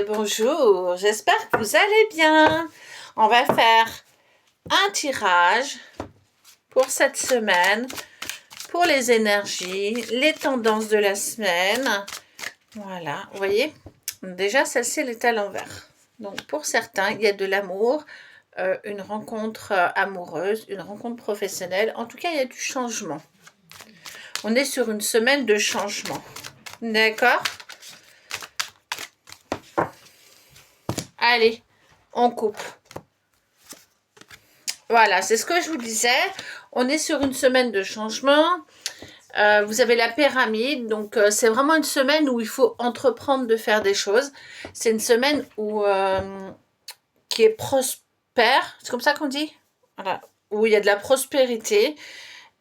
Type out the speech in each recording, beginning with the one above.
Bonjour, j'espère que vous allez bien. On va faire un tirage pour cette semaine, pour les énergies, les tendances de la semaine. Voilà, vous voyez, déjà celle-ci elle est à l'envers. Donc pour certains, il y a de l'amour, une rencontre amoureuse, une rencontre professionnelle. En tout cas, il y a du changement. On est sur une semaine de changement. D'accord? Allez, on coupe. Voilà, c'est ce que je vous disais. On est sur une semaine de changement. Vous avez la pyramide, donc c'est vraiment une semaine où il faut entreprendre de faire des choses. C'est une semaine qui est prospère, c'est comme ça qu'on dit, voilà, où il y a de la prospérité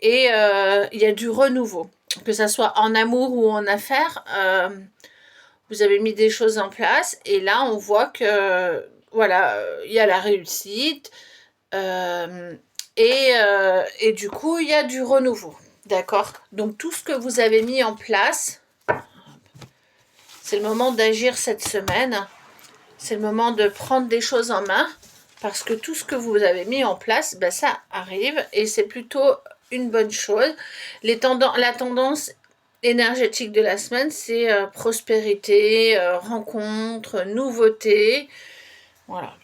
et il y a du renouveau, que ça soit en amour ou en affaires. Vous avez mis des choses en place et là on voit que voilà, il y a la réussite. Euh, et du coup, il y a du renouveau. D'accord? Donc, tout ce que vous avez mis en place, c'est le moment d'agir cette semaine. C'est le moment de prendre des choses en main. Parce que tout ce que vous avez mis en place, ben, ça arrive. Et c'est plutôt une bonne chose. La tendance énergétique de la semaine, c'est prospérité, rencontre, nouveauté. Voilà.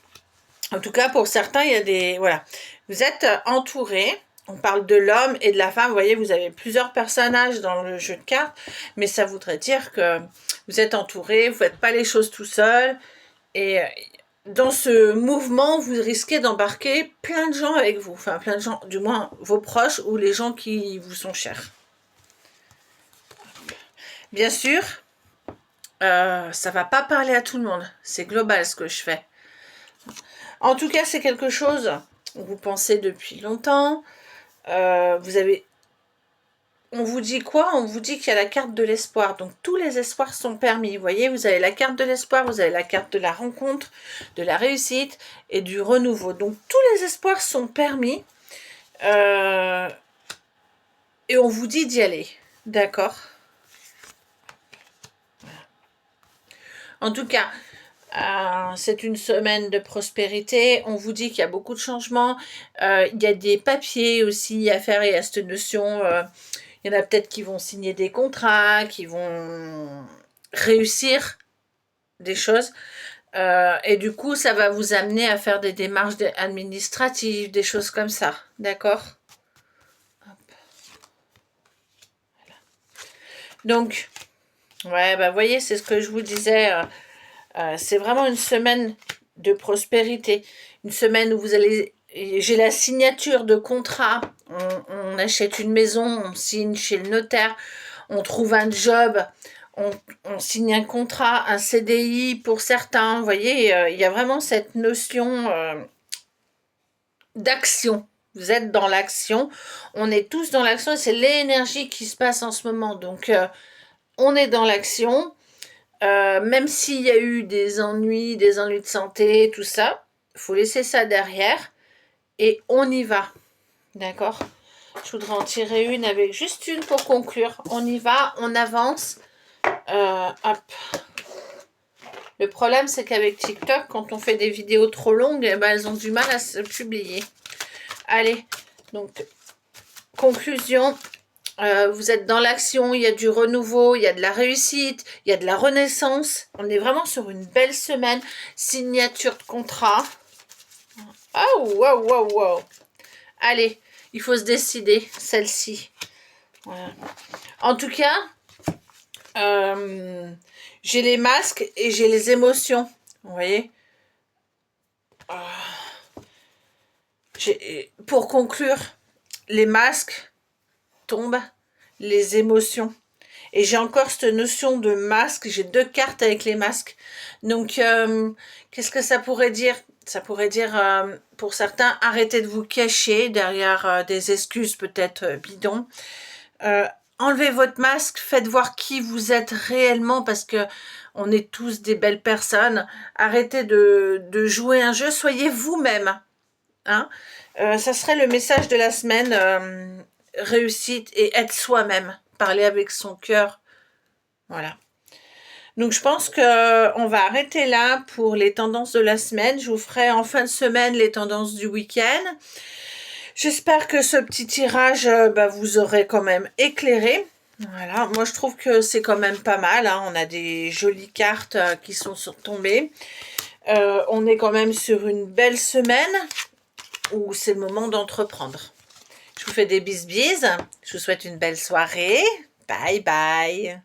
En tout cas, pour certains, il y a des... Voilà. Vous êtes entouré. On parle de l'homme et de la femme. Vous voyez, vous avez plusieurs personnages dans le jeu de cartes. Mais ça voudrait dire que vous êtes entouré. Vous ne faites pas les choses tout seul. Et dans ce mouvement, vous risquez d'embarquer plein de gens avec vous. Enfin, plein de gens, du moins vos proches ou les gens qui vous sont chers. Bien sûr, ça ne va pas parler à tout le monde. C'est global ce que je fais. En tout cas, c'est quelque chose que vous pensez depuis longtemps. Vous avez... On vous dit quoi? On vous dit qu'il y a la carte de l'espoir. Donc, tous les espoirs sont permis. Vous voyez, vous avez la carte de l'espoir, vous avez la carte de la rencontre, de la réussite et du renouveau. Donc, tous les espoirs sont permis. Et on vous dit d'y aller. D'accord? En tout cas, c'est une semaine de prospérité. On vous dit qu'il y a beaucoup de changements. Il y a des papiers aussi à faire. Il y a cette notion... il y en a peut-être qui vont signer des contrats, qui vont réussir des choses. Et du coup, ça va vous amener à faire des démarches administratives, des choses comme ça. D'accord? Voilà. Donc, ouais, bah, vous voyez, c'est ce que je vous disais. C'est vraiment une semaine de prospérité. Une semaine où vous allez... J'ai la signature de contrat. On achète une maison, on signe chez le notaire, on trouve un job, on signe un contrat, un CDI pour certains. Vous voyez, il y a vraiment cette notion d'action. Vous êtes dans l'action. On est tous dans l'action et c'est l'énergie qui se passe en ce moment. Donc, on est dans l'action. Même s'il y a eu des ennuis de santé, tout ça, il faut laisser ça derrière et on y va. D'accord? Je voudrais en tirer une avec juste une pour conclure. On y va, on avance. Hop. Le problème, c'est qu'avec TikTok, quand on fait des vidéos trop longues, eh ben, elles ont du mal à se publier. Allez, donc, conclusion. Vous êtes dans l'action, il y a du renouveau, il y a de la réussite, il y a de la renaissance. On est vraiment sur une belle semaine. Signature de contrat. Oh, wow, wow, wow. Allez, il faut se décider, celle-ci. Voilà. En tout cas, j'ai les masques et j'ai les émotions. Vous voyez? Pour conclure, les masques tombent, les émotions. Et j'ai encore cette notion de masque. J'ai 2 cartes avec les masques. Donc, qu'est-ce que ça pourrait dire? Ça pourrait dire, pour certains, arrêtez de vous cacher derrière des excuses peut-être bidons. Enlevez votre masque, faites voir qui vous êtes réellement parce que on est tous des belles personnes. Arrêtez de jouer un jeu, soyez vous-même. Hein? Ça serait le message de la semaine, réussite et être soi-même. Parler avec son cœur. Voilà. Donc je pense qu'on va arrêter là pour les tendances de la semaine. Je vous ferai en fin de semaine les tendances du week-end. J'espère que ce petit tirage vous aurait quand même éclairé. Voilà, moi je trouve que c'est quand même pas mal, hein. On a des jolies cartes qui sont tombées. On est quand même sur une belle semaine où c'est le moment d'entreprendre. Je vous fais des bises. Je vous souhaite une belle soirée. Bye bye.